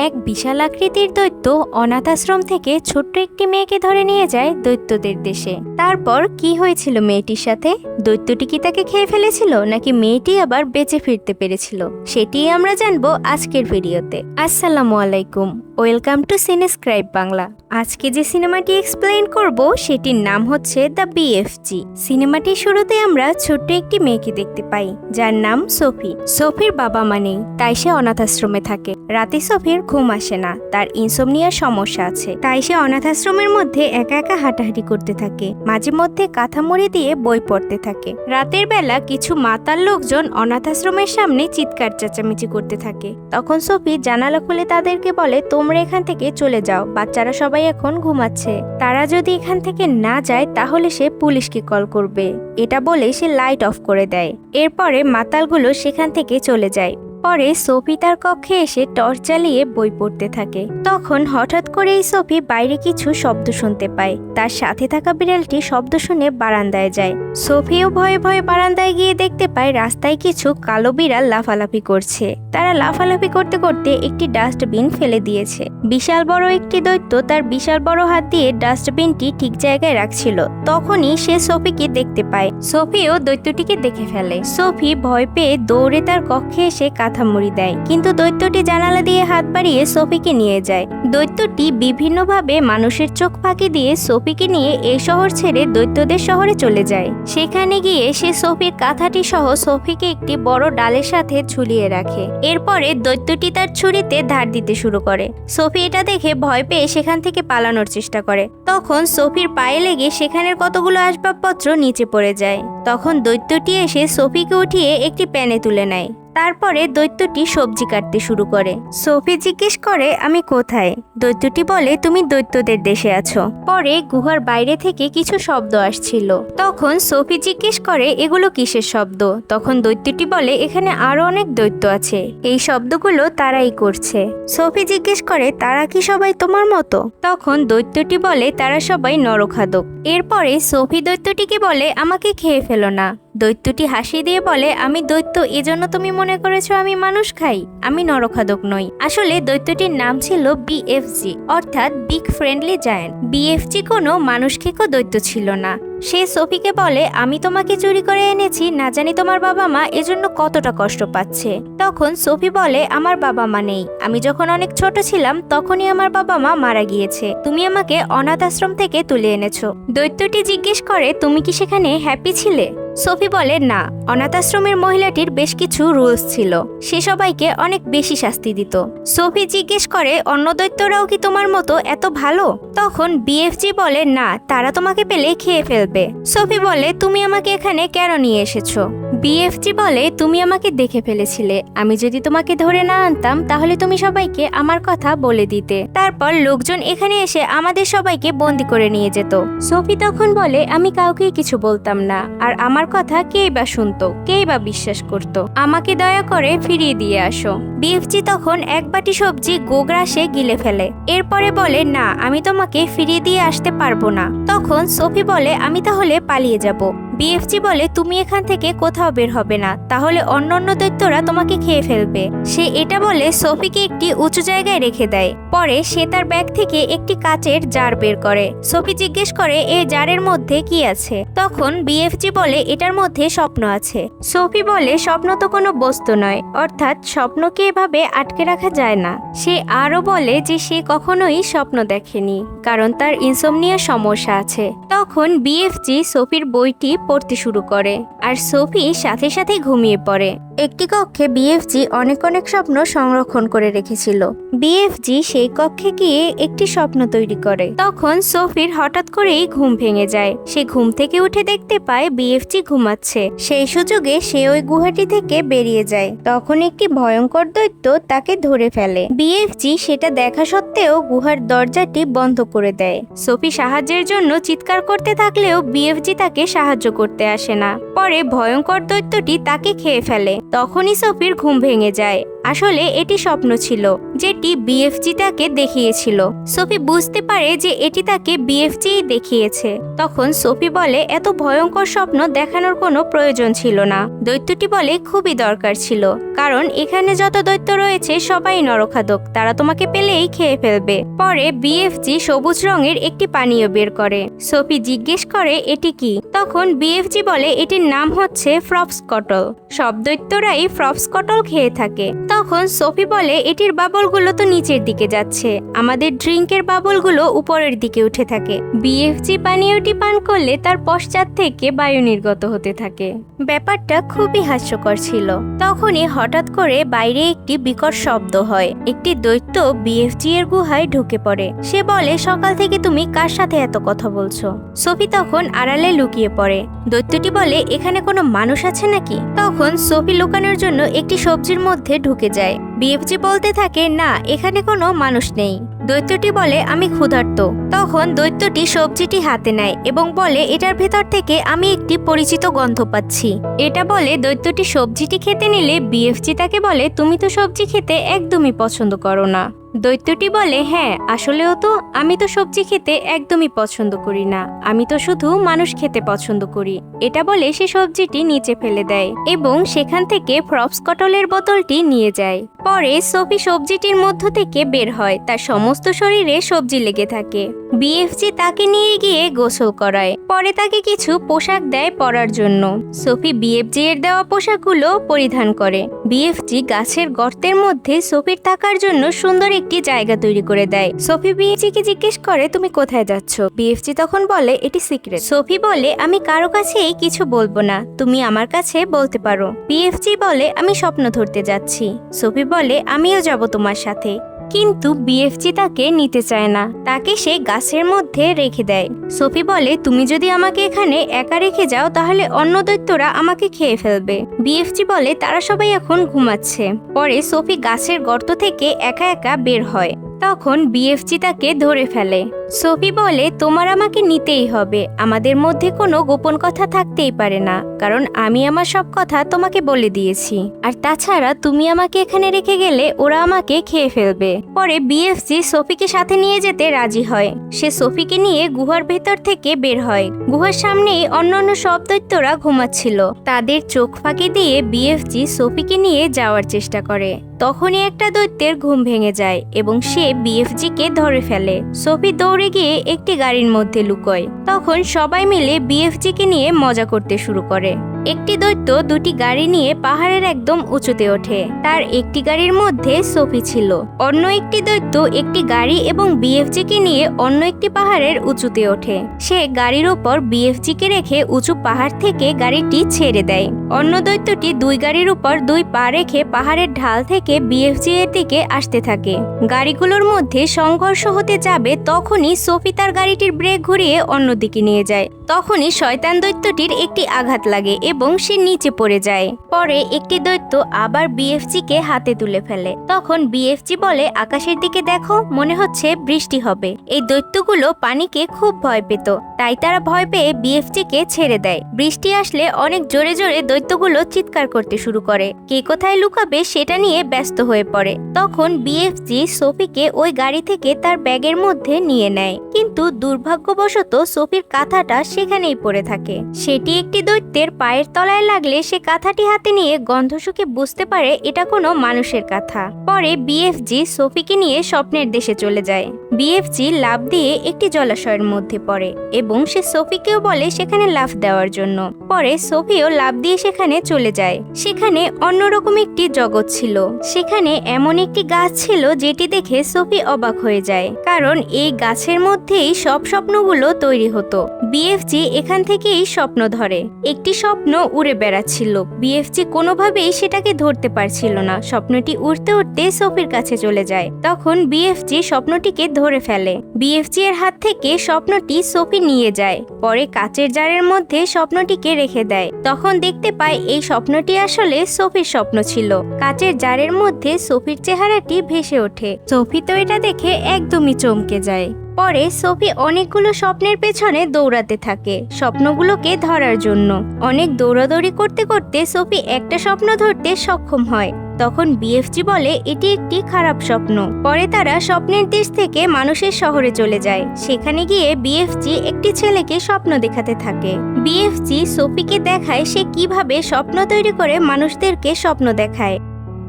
এক বিশাল আকৃতির দৈত্য অনাথ আশ্রম থেকে ছোট্ট একটি মেয়েকে ধরে নিয়ে যায় দৈত্যদের দেশে। তারপর কি হয়েছিল মেয়েটির সাথে? দৈত্যটি কি তাকে খেয়ে ফেলেছিল নাকি মেয়েটি আবার বেঁচে ফিরতে পেরেছিল? সেটি আমরা জানবো আজকের ভিডিওতে। আসসালামু আলাইকুম, ওয়েলকাম টু সিনেস্ক্রাইব বাংলা। আজকে যে সিনেমাটি এক্সপ্লেইন করব সেটির নাম হচ্ছে দ্য বিএফজি। সিনেমাটির শুরুতে আমরা ছোট্ট একটি মেয়েকে দেখতে পাই যার নাম সোফি। সোফির বাবা মা নেই, তাই সে অনাথ আশ্রমে থাকে। রাতে সোফির ঘুম আসে না, তার ইনসোমনিয়ার সমস্যা আছে, তাই সে অনাথ আশ্রমের মধ্যে একা একা হাঁটাহাঁটি করতে থাকে। মাঝে মধ্যে কাঁথা মুড়ি দিয়ে বই পড়তে থাকে। রাতের বেলা কিছু মাতাল লোকজন অনাথ আশ্রমের সামনে চিৎকার চেঁচামেচি করতে থাকে। তখন সোফি জানালা খুলে তাদেরকে বলে, তোমরা এখান থেকে চলে যাও, বাচ্চারা সবাই এখন ঘুমাচ্ছে। তারা যদি এখান থেকে না যায় তাহলে সে পুলিশকে কল করবে। এটা বলে সে লাইট অফ করে দেয়। এরপরে মাতালগুলো সেখান থেকে চলে যায়। পরে সোফি তার কক্ষে এসে টর্চ জ্বালিয়ে বই পড়তে থাকে। তখন হঠাৎ করেই সোফি বাইরে কিছু শব্দ শুনতে পায়। তার সাথে থাকা বিড়ালটি শব্দ শুনে বারান্দায় যায়। সোফিও ভয়ে ভয়ে বারান্দায় গিয়ে দেখতে পায় রাস্তায় কিছু কালো বিড়াল লাফালাফি করছে। তারা লাফালাফি করতে করতে একটি ডাস্টবিন ফেলে দিয়েছে। বিশাল বড় একটি দৈত্য তার বিশাল বড় হাত দিয়ে ডাস্টবিনটি ঠিক জায়গায় রাখছিল। তখনই সে সোফিকে দেখতে পায়। সোফিও দৈত্যটিকে দেখে ফেলে। সোফি ভয় পেয়ে দৌড়ে তার কক্ষে এসে কাঁথা মুড়ি দেয়, কিন্তু দৈত্যটি জানালা দিয়ে হাত বাড়িয়ে সোফিকে নিয়ে যায়। দৈত্যটি বিভিন্নভাবে মানুষের চোখ ফাঁকি দিয়ে সোফিকে নিয়ে এই শহর ছেড়ে দৈত্যদের শহরে চলে যায়। সেখানে গিয়ে সে সোফির কাঁথাটি সহ সোফিকে একটি বড় ডালের সাথে ঝুলিয়ে রাখে। এরপরে দৈত্যটি তার ছুরিতে ধার দিতে শুরু করে। সোফি এটা দেখে ভয় পেয়ে সেখান থেকে পালানোর চেষ্টা করে। তখন সোফির পায়ে লেগে সেখানের কতগুলো আসবাবপত্র নিচে পড়ে যায়। তখন দৈত্যটি এসে সোফিকে উঠিয়ে একটি প্যানে তুলে নেয়। তারপরে দৈত্যটি সবজি কাটতে শুরু করে। সোফি জিজ্ঞেস করে, আমি কোথায়? দৈত্যটি বলে, তুমি দৈত্যদের দেশে আছো। পরে গুহার বাইরে থেকে কিছু শব্দ আসছিল। তখন সোফি জিজ্ঞেস করে, এগুলো কিসের শব্দ? তখন দৈত্যটি বলে, এখানে আরো অনেক দৈত্য আছে, এই শব্দগুলো তারাই করছে। সোফি জিজ্ঞেস করে, তারা কি সবাই তোমার মতো? তখন দৈত্যটি বলে, তারা সবাই নরখাদক। এরপরে সোফি দৈত্যটিকে বলে, আমাকে খেয়ে ফেলো না। দৈত্যটি হাসি দিয়ে বলে, আমি দৈত্য, এজন্য তুমি মনে করেছো আমি মানুষ খাই? আমি নরখাদক নই। আসলে দৈত্যটির নাম ছিল বিএফজি, অর্থাৎ বিগ ফ্রেন্ডলি জায়ান্ট। বিএফজি কোনো মানুষ খেকো দৈত্য ছিল না। সে সোফিকে বলে, আমি তোমাকে চুরি করে এনেছি, না জানি তোমার বাবা মা এজন্য কতটা কষ্ট পাচ্ছে। তখন সোফি বলে, আমার বাবা মা নেই, আমি যখন অনেক ছোট ছিলাম তখনই আমার বাবা মা মারা গিয়েছে। তুমি আমাকে অনাথ আশ্রম থেকে তুলে এনেছো। দৈত্যটি জিজ্ঞেস করে, তুমি কি সেখানে হ্যাপি ছিলে? সোফি বলে, না, অনাথ আশ্রমের মহিলাটির বেশ কিছু রুলস ছিল, সে সবাইকে অনেক বেশি শাস্তি দিত। সোফি জিজ্ঞেস করে, অন্য দৈত্যরাও কি তোমার মতো এত ভালো? তখন বিএফজি বলে, না, তারা তোমাকে পেলে খেয়ে ফেলবে। সোফি বলে, তুমি আমাকে এখানে কেন নিয়ে এসেছো? বিএফজি বলে, তুমি আমাকে দেখে ফেলেছিলে, আমি যদি তোমাকে ধরে না আনতাম তাহলে তুমি সবাইকে আমার কথা বলে দিতে। তারপর লোকজন এখানে এসে আমাদের সবাইকে বন্দি করে নিয়ে যেত। সোফি তখন বলে, আমি কাউকে কিছু বলতাম না, আর আমার কথা কেই বা শুনতো, কেই বা বিশ্বাস করত। আমাকে দয়া করে ফিরিয়ে দিয়ে আসো। বিএফজি তখন এক বাটি সবজি গোগ্রাসে গিলে ফেলে। এরপরে বলে, না, আমি তোমাকে ফিরিয়ে দিয়ে আসতে পারবো না। তখন সোফি বলে, আমি তাহলে পালিয়ে যাব। বিএফজি বলে, তুমি এখান থেকে কোথাও বের হবে না, তাহলে অন্যান্য দৈত্যরা তোমাকে খেয়ে ফেলবে। সে এটা বলে সোফিকে একটি উঁচু জায়গায় রেখে দেয়। পরে সে তার ব্যাগ থেকে একটি কাচের জার বের করে। সোফি জিজ্ঞেস করে, এই জারের মধ্যে কি আছে? তখন বিএফজি বলে, এটার মধ্যে স্বপ্ন আছে। সোফি বলে, স্বপ্ন তো কোনো বস্তু নয়, অর্থাৎ স্বপ্নকে এভাবে আটকে রাখা যায় না। সে আরো বলে যে সে কখনোই স্বপ্ন দেখেনি, কারণ তার ইনসোমনিয়ার সমস্যা আছে। তখন বিএফজি সোফির বইটি পড়তে শুরু করে, আর সোফি সাথে সাথে ঘুমিয়ে পড়ে। একটি কক্ষে বিএফজি অনেক অনেক স্বপ্ন সংরক্ষণ করে রেখেছিল। বিএফজি সেই কক্ষে গিয়ে একটি স্বপ্ন তৈরি করে। তখন সোফির হঠাৎ করেই ঘুম ভেঙে যায়। সে ঘুম থেকে উঠে দেখতে পায় বিএফজি ঘুমাচ্ছে। সেই সুযোগে সে ওই গুহাটি থেকে বেরিয়ে যায়। তখন একটি ভয়ঙ্কর দৈত্য তাকে ধরে ফেলে। বিএফজি সেটা দেখা সত্ত্বেও গুহার দরজাটি বন্ধ করে দেয়। সোফি সাহায্যের জন্য চিৎকার করতে থাকলেও বিএফজি তাকে সাহায্য করতে আসে না। পরে ভয়ঙ্কর দৈত্যটি তাকে খেয়ে ফেলে। তখনই সোফির ঘুম ভেঙে যায়। আসলে এটি স্বপ্ন ছিল, যেটি বিএফজি তাকে দেখিয়েছিল। সোফি বুঝতে পারে যে এটি তাকে বিএফজি দেখিয়েছে। তখন সোফি বলে এত ভয়ঙ্কর স্বপ্ন দেখানোর কোনো প্রয়োজন ছিল না। দৈত্যটি বলে খুবই দরকার ছিল, কারণ এখানে যত দৈত্য রয়েছে সবাই নরখাদক, তারা তোমাকে পেলেই খেয়ে ফেলবে। পরে বিএফজি সবুজ রঙের একটি পানীয় বের করে। সোফি জিজ্ঞেস করে এটি কি? তখন বিএফজি বলে এটির নাম হচ্ছে ফ্রপসকটল। সব দৈত্যরাই ফ্রপসকটল খেয়ে থাকে। তখন সোফি বলে এটির বাবলগুলো তো নিচের দিকে যাচ্ছে, আমাদের ড্রিঙ্কের বাবলগুলো উপরের দিকে উঠে থাকে। বিএফজি পানীয়টি পান করলে তার পশ্চাৎ থেকে বায়ু নির্গত হতে থাকে। ব্যাপারটা খুবই হাস্যকর ছিল। তখনই হঠাৎ করে বাইরে একটি বিকট শব্দ হয়। একটি দৈত্য বিএফজি এর গুহায় ঢুকে পড়ে। সে বলে সকাল থেকে তুমি কার সাথে এত কথা বলছো? সোফি তখন আড়ালে লুকিয়ে পড়ে। দৈত্যটি বলে এখানে কোনো মানুষ আছে নাকি? তখন সোফি লুকানোর জন্য একটি সবজির মধ্যে ঢুকে যায়। বিএফজি বলতে থাকে না, এখানে কোনো মানুষ নেই। দৈত্যটি বলে আমি ক্ষুধার্ত। তখন দৈত্যটি সবজিটি হাতে নেয় এবং বলে এটার ভেতর থেকে আমি একটি পরিচিত গন্ধ পাচ্ছি। এটা বলে দৈত্যটি সবজিটি খেতে নিলে বিএফজি তাকে বলে তুমি তো সবজি খেতে একদমই পছন্দ করো না। দৈত্যটি বলে হ্যাঁ, আসলেও তো আমি তো সবজি খেতে একদমই পছন্দ করি না, আমি তো শুধু মানুষ খেতে পছন্দ করি। এটা বলে সে সবজিটি নিচে ফেলে দেয় এবং সেখান থেকে ফ্রপসকটলের বোতলটি নিয়ে যায়। পরে সোফি সবজিটির মধ্য থেকে বের হয়, তার সমস্ত শরীরে সবজি লেগে থাকে। বিএফজি তাকে নিয়ে গিয়ে গোসল করায়। পরে তাকে কিছু পোশাক দেয় পরার জন্য। সোফি বিএফজি এর দেওয়া পোশাকগুলো পরিধান করে। বিএফজি গাছের গর্তের মধ্যে সোফির থাকার জন্য সুন্দর একটি জায়গা তৈরি করে দেয়। সোফি বিএফজিকে জিজ্ঞেস করে তুমি কোথায় যাচ্ছ? বিএফজি তখন বলে এটি সিক্রেট। সোফি বলে আমি কারো কাছেই কিছু বলবো না, তুমি আমার কাছে বলতে পারো। বিএফজি বলে আমি স্বপ্ন ধরতে যাচ্ছি। সোফি বলে আমিও যাব তোমার সাথে। কিন্তু বিএফজি তাকে নিতে চায় না, তাকে সে গাছের মধ্যে রেখে দেয়। সোফি বলে তুমি যদি আমাকে এখানে একা রেখে যাও তাহলে অন্য দৈত্যরা আমাকে খেয়ে ফেলবে। বিএফজি বলে তারা সবাই এখন ঘুমাচ্ছে। পরে সোফি গাছের গর্ত থেকে একা একা বের হয়। তখন বিএফজি তাকে ধরে ফেলে। সোফি বলে তোমার আমাকে নিতেই হবে, আমাদের মধ্যে কোনো গোপন কথা থাকতেই পারে না, কারণ আমি আমার সব কথা তোমাকে বলে দিয়েছি। আর তাছাড়া তুমি আমাকে এখানে রেখে গেলে ওরা আমাকে খেয়ে ফেলবে। পরে বিএফজি সোফিকে সাথে নিয়ে যেতে রাজি হয়। সে সোফিকে নিয়ে গুহার ভেতর থেকে বের হয়। গুহার সামনেই অন্যান্য সব দৈত্যরা ঘুমাচ্ছিল। তাদের চোখ ফাঁকি দিয়ে বিএফজি সোফিকে নিয়ে যাওয়ার চেষ্টা করে। তখনই একটা দৈত্যের ঘুম ভেঙে যায় এবং সে বিএফজিকে ধরে ফেলে। সোফি দৌড়ে গিয়ে একটি গাড়ির মধ্যে লুকোয়। তখন সবাই মিলে বিএফজিকে নিয়ে মজা করতে শুরু করে। একটি দৈত্য দুটি গাড়ি নিয়ে পাহাড়ের একদম উঁচুতে ওঠে। তার একটি গাড়ির মধ্যে সোফি ছিল। অন্য একটি দৈত্য একটি গাড়ি এবং বিএফজিকে নিয়ে অন্য একটি পাহাড়ের উঁচুতে ওঠে। সে গাড়ির ওপর বিএফজিকে রেখে উঁচু পাহাড় থেকে গাড়িটি ছেড়ে দেয়। অন্য দৈত্যটি দুই গাড়ির উপর দুই পা রেখে পাহাড়ের ঢাল থেকে বিএফজি এর দিকে আসতে থাকে। গাড়িগুলোর মধ্যে সংঘর্ষ হতে যাবে তখনই সোফি তার গাড়িটির ব্রেক ঘুরিয়ে অন্যদিকে নিয়ে যায়। তখনই শয়তান দৈত্যটির একটি আঘাত লাগে এবং সে নিচে পড়ে যায়। পরে একটি দৈত্য আবার বিএফজিকে হাতে তুলে ফেলে। তখন বিএফজি বলে আকাশের দিকে দেখো, মনে হচ্ছে বৃষ্টি হবে। এই দৈত্যগুলো পানিকে খুব ভয় পেত, তাই তারা ভয় পেয়ে বিএফজিকে ছেড়ে দেয়। বৃষ্টি আসলে অনেক জোরে জোরে দৈত্যগুলো চিৎকার করতে শুরু করে। কে কোথায় লুকাবে সেটা নিয়ে ব্যস্ত হয়ে পড়ে। তখন বিএফজি সোফিকে ওই গাড়ি থেকে তার ব্যাগের মধ্যে নিয়ে নেয়, কিন্তু দুর্ভাগ্যবশত সোফির কাঁথাটা সেখানেই পড়ে থাকে। সেটি একটি দৈত্যের পায়ের তলায় লাগলে সে কাঁথাটি হাতে নিয়ে গন্ধ শুকে বুঝতে পারে এটা কোনো মানুষের কাঁথা। পরে বিএফজি সোফিকে নিয়ে স্বপ্নের দেশে চলে যায়। বিএফজি লাফ দিয়ে একটি জলাশয়ের মধ্যে পড়ে এবং সে সোফিকেও বলে সেখানে লাফ দেওয়ার জন্য। পরে সোফিও লাফ দিয়ে সেখানে চলে যায়। সেখানে অন্যরকম একটি জগৎ ছিল। সেখানে এমন একটি গাছ ছিল যেটি দেখে সোফি অবাক হয়ে যায়, কারণ এই গাছের মধ্যেই সব স্বপ্নগুলো তৈরি হতো। বিএফজি এখান থেকেই স্বপ্ন ধরে। একটি স্বপ্ন উড়ে বেড়াচ্ছিল। বিএফজি কোনোভাবেই সেটাকে ধরতে পারছিল না। স্বপ্নটি উড়তে উড়তে সোফির কাছে চলে যায়। তখন বিএফজি স্বপ্নটিকে ধরে ফেলে। বিএফজি এর হাত থেকে স্বপ্নটি সোফি নিয়ে যায়। পরে কাচের জারের মধ্যে স্বপ্নটিকে রেখে দেয়। তখন দেখতে পায় এই স্বপ্নটি আসলে সোফির স্বপ্ন ছিল। কাচের জারের মধ্যে সোফির চেহারাটি ভেসে ওঠে। সোফি তো এটা দেখে একদমই চমকে যায়। পরে সোফি অনেকগুলো স্বপ্নের পেছনে দৌড়াতে থাকে স্বপ্নগুলোকে ধরার জন্য। অনেক দৌড়াদৌড়ি করতে করতে সোফি একটা স্বপ্ন ধরতে সক্ষম হয়। তখন বিএফজি বলে এটি একটি খারাপ স্বপ্ন। পরে তারা স্বপ্নের দেশ থেকে মানুষের শহরে চলে যায়। সেখানে গিয়ে বিএফজি একটি ছেলেকে স্বপ্ন দেখাতে থাকে। বিএফজি সোফিকে দেখায় সে কিভাবে স্বপ্ন তৈরি করে মানুষদেরকে স্বপ্ন দেখায়।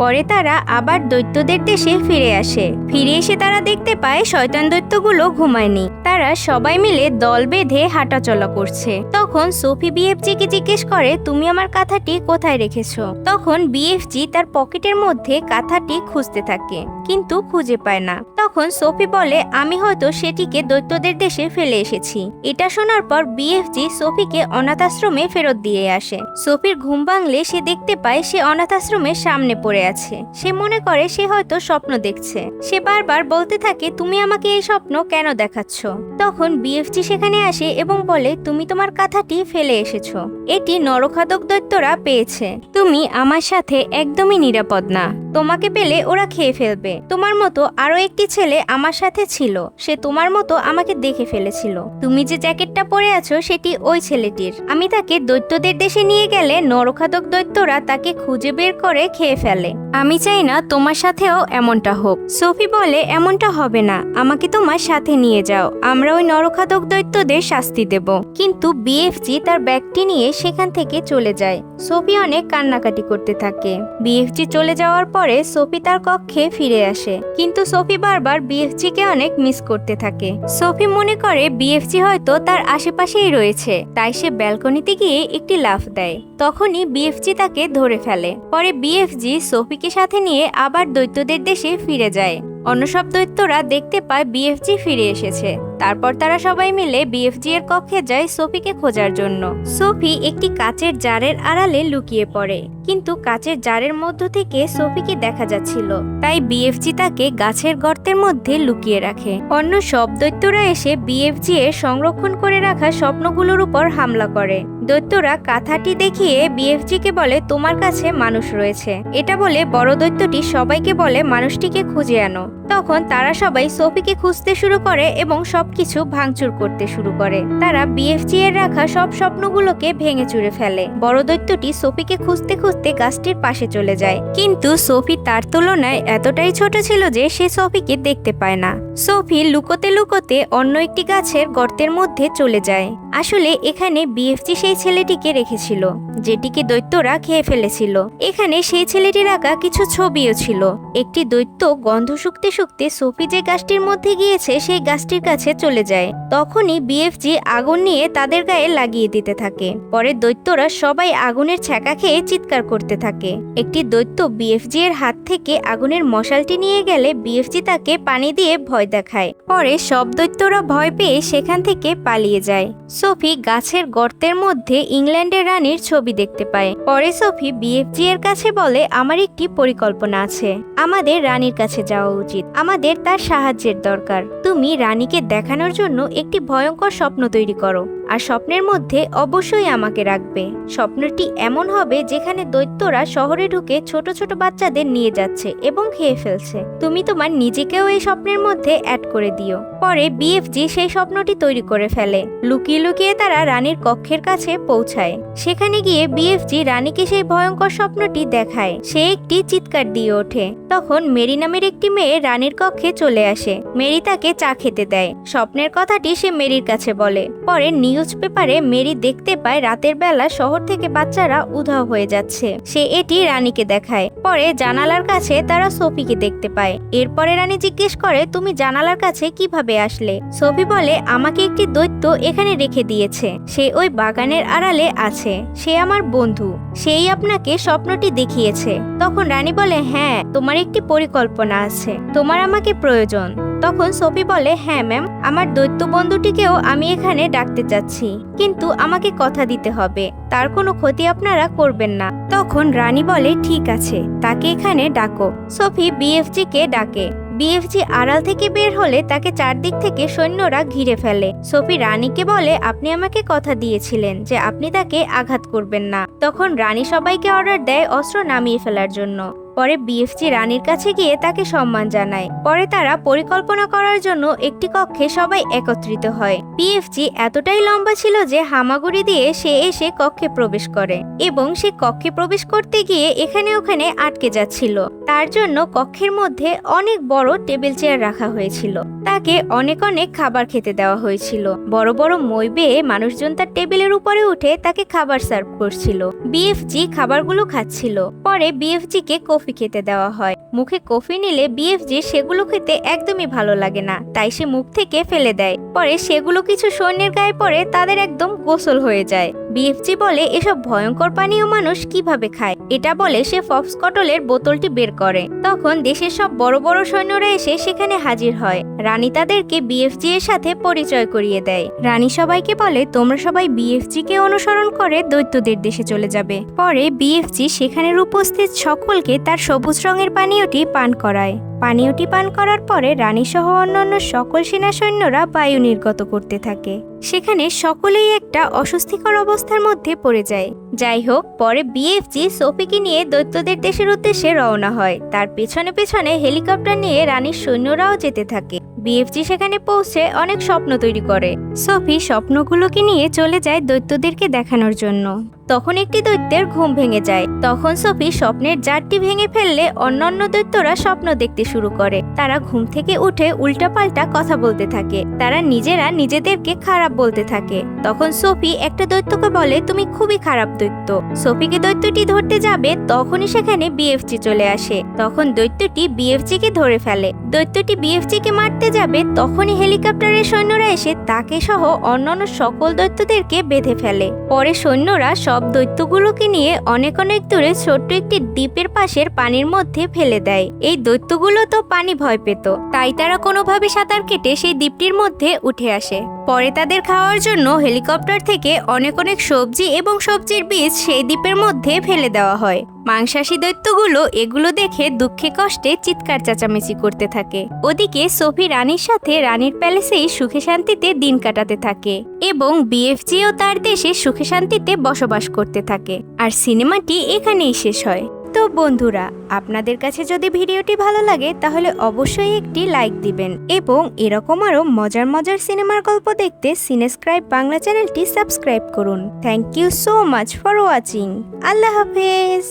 পরে তারা আবার দৈত্যদের দেশে ফিরে আসে। ফিরে এসে তারা দেখতে পায় শয়তান দৈত্যগুলো ঘুমায়নি। তারা সবাই মিলে দল বেঁধে হাঁটাচলা করছে। তখন সোফি বিএফজিকে জিজ্ঞেস করে, তুমি আমার কাঁথাটি কোথায় রেখেছো? তখন বিএফজি তার পকেটের মধ্যে কাঁথাটি খুঁজতে থাকে, কিন্তু খুঁজে পায় না। তখন সোফি বলে, আমি হয়তো সেটিকে দৈত্যদের দেশে ফেলে এসেছি। এটা শোনার পর বিএফজি সোফিকে অনাথ আশ্রমে ফেরত দিয়ে আসে। সোফির ঘুম ভাঙলে সে দেখতে পায় সে অনাথ আশ্রমের সামনে পড়ে আছে। সে মনে করে সে হয়তো স্বপ্ন দেখছে। সে বারবার বলতে থাকে, তুমি আমাকে এই স্বপ্ন কেন দেখাচ্ছ? তখন বিএফজি সেখানে আসে এবং বলে, তুমি তোমার কাঁথাটি ফেলে এসেছো। এটি নরখাদক দৈত্যরা পেয়েছে। তুমি আমার সাথে একদমই নিরাপদ না। তোমাকে পেলে ওরা খেয়ে ফেলবে। তোমার মতো আরো একটি ছেলে আমার সাথে ছিল, সে তোমার মতো আমাকে দেখে ফেলেছিল। তুমি যে জ্যাকেটটা পরে আছো সেটি ওই ছেলেটির। আমি তাকে দৈত্যদের দেশে নিয়ে গেলে নরখাদক দৈত্যরা তাকে খুঁজে বের করে খেয়ে ফেলে। আমি চাই না তোমার সাথেও এমনটা হোক। সোফি বলে, এমনটা হবে না, আমাকে তোমার সাথে নিয়ে যাও, আমরা ওই নরখাদক দৈত্যদের শাস্তি দেব। কিন্তু বিএফজি তার ব্যাগটি নিয়ে সেখান থেকে চলে যায়। সোফি অনেক কান্নাকাটি করতে থাকে। বিএফজি চলে যাওয়ার পরে সোফি তার কক্ষে ফিরে আসে, কিন্তু সোফি বারবার বিএফজি কে অনেক মিস করতে থাকে। সোফি মনে করে বিএফজি হয়তো তার আশেপাশেই রয়েছে, তাই সে ব্যালকনিতে গিয়ে একটি লাফ দেয়। তখনই বিএফজি তাকে ধরে ফেলে। পরে বিএফজি সোফিকে সাথে নিয়ে আবার দৈত্যদের দেশে ফিরে যায়। অন্য সব দৈত্যরা দেখতে পায় বিএফজি ফিরে এসেছে। তারপর তারা সবাই মিলে বিএফজি এর কক্ষে যায় সোফিকে খোঁজার জন্য। সোফি একটি কাচের জারের আড়ালে লুকিয়ে পড়ে, কিন্তু কাচের জারের মধ্য থেকে সোফিকে দেখা যাচ্ছিল। তাই বিএফজি তাকে গাছের গর্তের মধ্যে লুকিয়ে রাখে। অন্য সব দৈত্যরা এসে বিএফজি এর সংরক্ষণ করে রাখা স্বপ্নগুলোর উপর হামলা করে। দৈত্যরা কাঁথাটি দেখিয়ে বিএফজি কে বলে, তোমার কাছে মানুষ রয়েছে। এটা বলে বড় দৈত্যটি সবাইকে বলে, মানুষটিকে খুঁজে আনো। তখন তারা সবাই সোফিকে খুঁজতে শুরু করে এবং সবকিছু ভাঙচুর করতে শুরু করে। তারা বিএফজি এর রাখা সব স্বপ্নগুলোকে ভেঙে চুরে ফেলে। বড় দৈত্যটি সোফিকে খুঁজতে খুঁজতে গাছটির পাশে চলে যায়, কিন্তু সোফি তার তুলনায় এতটাই ছোট ছিল যে সে সোফিকে দেখতে পায় না। সোফি লুকোতে লুকোতে অন্য একটি গাছের গর্তের মধ্যে চলে যায়। আসলে এখানে বিএফজি সেই ছেলেটিকে রেখেছিল, যেটিকে দৈত্যরা খেয়ে ফেলেছিল। এখানে সেই ছেলেটির আঁকা কিছু ছবিও ছিল। একটি দৈত্য গন্ধ শুকতে শুকতে সোফি যে গাছটির মধ্যে গিয়েছে সেই গাছটির কাছে চলে যায়। তখনই বিএফজি আগুন নিয়ে তাদের গায়ে লাগিয়ে দিতে থাকে। পরে দৈত্যরা সবাই আগুনের ছ্যাঁকা খেয়ে চিৎকার করতে থাকে। একটি দৈত্য বিএফজি এর হাত থেকে আগুনের মশালটি নিয়ে গেলে বিএফজি তাকে পানি দিয়ে ভয় দেখায়। পরে সব দৈত্যরা ভয় পেয়ে সেখান থেকে পালিয়ে যায়। সোফি গাছের গর্তের মধ্যে ইংল্যান্ডের রানীর ছবি দেখতে পায়। পরে সোফি বিএফজি এর কাছে বলে, আমার একটি পরিকল্পনা আছে, আমাদের রানীর কাছে যাওয়া উচিত, আমাদের তার সাহায্যের দরকার। তুমি রানীকে দেখানোর জন্য একটি ভয়ঙ্কর স্বপ্ন তৈরি করো, আর স্বপ্নের মধ্যে অবশ্যই আমাকে রাখবে। স্বপ্নটি এমন হবে যেখানে দৈত্যরা শহরে ঢুকে ছোট ছোট বাচ্চাদের নিয়ে যাচ্ছে এবং খেয়ে ফেলছে। তুমি তোমার নিজেকেও এই স্বপ্নের মধ্যে অ্যাড করে দিও। পরে বিএফজি সেই স্বপ্নটি তৈরি করে ফেলে। লুকিয়ে লুকিয়ে তারা রানীর কক্ষের কাছে পৌঁছায়। সেখানে গিয়ে বিএফজি রানীকে সেই ভয়ঙ্কর স্বপ্নটি দেখায়। সে একটি চিৎকার দিয়ে ওঠে। তখন মেরি নামের একটি মেয়ে রানীর কক্ষে চলে আসে। মেরি তাকে চা খেতে দেয়। স্বপ্নের কথাটি সে মেরির কাছে বলে। পরে নিউজ পেপারে মেরি দেখতে পায় রাতের বেলা শহর থেকে বাচ্চারা উধাও হয়ে যাচ্ছে। সে এটি রানীকে দেখায়। পরে জানালার কাছে তারা সোফিকে দেখতে পায়। এরপরে রানী জিজ্ঞেস করে, তুমি জানালার কাছে কিভাবে আসলে? সোফি বলে, আমাকে একটি দৈত্য এখানে রেখে দিয়েছে। সে ওই বাগানের আড়ালে আছে। সে আমার বন্ধু, সেই আপনাকে স্বপ্নটি দেখিয়েছে। তখন রানী বলে, হ্যাঁ, তোমার একটি পরিকল্পনা আছে, তোমার আমাকে প্রয়োজন। তখন সোফি বলে, হ্যাঁ ম্যাম, আমার দৈত্য বন্ধুটিকেও আমি এখানে ডাকতে চাচ্ছি, কিন্তু আমাকে কথা দিতে হবে তার কোনো ক্ষতি আপনারা করবেন না। তখন রানী বলে, ঠিক আছে, তাকে এখানে ডাকো। সোফি বিএফজি কে ডাকে। বিএফজি আড়াল থেকে বের হলে তাকে চারদিক থেকে সৈন্যরা ঘিরে ফেলে। সোফি রানীকে বলে, আপনি আমাকে কথা দিয়েছিলেন যে আপনি তাকে আঘাত করবেন না। তখন রানী সবাইকে অর্ডার দেয় অস্ত্র নামিয়ে ফেলার জন্য। পরে বিএফজি রানীর কাছে গিয়ে তাকে সম্মান জানায়। পরে তারা পরিকল্পনা করার জন্য একটি কক্ষে সবাই একত্রিত হয়। বিএফজি এতটাই লম্বা ছিল যে হামাগুড়ি দিয়ে সে এসে কক্ষে প্রবেশ করে এবং সে কক্ষে প্রবেশ করতে গিয়ে এখানে ওখানে আটকে যাচ্ছিল। তার জন্য কক্ষের মধ্যে অনেক বড় টেবিল চেয়ার রাখা হয়েছিল। তাকে অনেক অনেক খাবার খেতে দেওয়া হয়েছিল। বড় বড় মই বেয়ে মানুষজন তার টেবিলের উপরে উঠে তাকে খাবার সার্ভ করছিল। বিএফজি খাবারগুলো খাচ্ছিল। পরে বিএফজি কে কফি খেতে দেওয়া হয়। মুখে কফি নিলে বিএফজি সেগুলো খেতে একদমই ভালো লাগে না, তাই সে মুখ থেকে ফেলে দেয়। পরে সেগুলো কিছু সৈন্যের গায়ে পড়ে তাদের একদম গোসল হয়ে যায়। বিএফজি বলে এসব ভয়ঙ্কর পানীয় মানুষ কিভাবে খায়। এটা বলে সে ফক্স কটলের বোতলটি বের করে। তখন দেশের সব বড় বড় সৈন্যরা এসে সেখানে হাজির হয়। রানী তাদেরকে বিএফজি এর সাথে পরিচয় করিয়ে দেয়। রানী সবাইকে বলে তোমরা সবাই বিএফজি কে অনুসরণ করে দৈত্যদের দেশে চলে যাবে। পরে বিএফজি সেখানের উপস্থিত সকলকে তার সবুজ রঙের পানীয়টি পান করায়। পানীয়টি পান করার পরে রানী সহ অন্যান্য সকল সেনা সৈন্যরা বায়ু নির্গত করতে থাকে। সেখানে সকলেই একটা অস্বস্তিকর অবস্থার মধ্যে পড়ে যায়। যাই হোক, পরে বিএফজি সোফিকে নিয়ে দৈত্যদের দেশের উদ্দেশ্যে রওনা হয়। তার পেছনে পেছনে হেলিকপ্টার নিয়ে রানীর সৈন্যরাও যেতে থাকে। বিএফজি সেখানে পৌঁছে অনেক স্বপ্ন তৈরি করে। সোফি স্বপ্নগুলোকে নিয়ে চলে যায় দৈত্যদেরকে দেখানোর জন্য। তখন একটি দৈত্যের ঘুম ভেঙে যায়। তখন সোফি স্বপ্নের জারটি ভেঙে ফেললে অন্যান্য দৈত্যরা স্বপ্ন দেখতে শুরু করে। তারা ঘুম থেকে উঠে উল্টাপাল্টা কথা বলতে থাকে। তারা নিজেরা নিজেদেরকে খারাপ বলতে থাকে। তখন সোফি একটা দৈত্যকে বলে তুমি খুবই খারাপ দৈত্য। সোফিকে দৈত্যটি ধরতে যাবে, তখনই সেখানে বিএফজি চলে আসে। তখন দৈত্যটি বিএফজি কে ধরে ফেলে। দৈত্যটি বিএফজি কে মারতে যাবে, তখনই হেলিকপ্টারের সৈন্যরা এসে তাকে সহ অন্যান্য সকল দৈত্যদেরকে বেঁধে ফেলে। পরে সৈন্যরা সব দৈত্যগুলোকে নিয়ে অনেক অনেক দূরে ছোট্ট একটি দ্বীপের পাশের পানির মধ্যে ফেলে দেয়। এই দৈত্যগুলো তো পানি ভয় পেত, তাই তারা কোনোভাবে সাঁতার কেটে সেই দ্বীপটির মধ্যে উঠে আসে। পরে তাদের খাওয়ার জন্য হেলিকপ্টার থেকে অনেক অনেক সবজি এবং সবজির বীজ সেই দ্বীপের মধ্যে ফেলে দেওয়া হয়। মাংসাশী দৈত্যগুলো এগুলো দেখে দুঃখে কষ্টে চিৎকার চেঁচামেচি করতে থাকে। ওদিকে সোফি রানীর সাথে রানীর প্যালেসেই সুখে শান্তিতে দিন কাটাতে থাকে এবং বিএফজিও তার দেশে সুখে শান্তিতে বসবাস করতে থাকে। আর সিনেমাটি এখানেই শেষ হয়। তো বন্ধুরা, আপনাদের কাছে যদি ভিডিওটি ভালো লাগে তাহলে অবশ্যই একটি লাইক দিবেন এবং এরকম আরো মজার মজার সিনেমার গল্প দেখতে সিনেস্ক্রাইব বাংলা চ্যানেলটি সাবস্ক্রাইব করুন। Thank you so much for watching. আল্লাহ হাফেজ।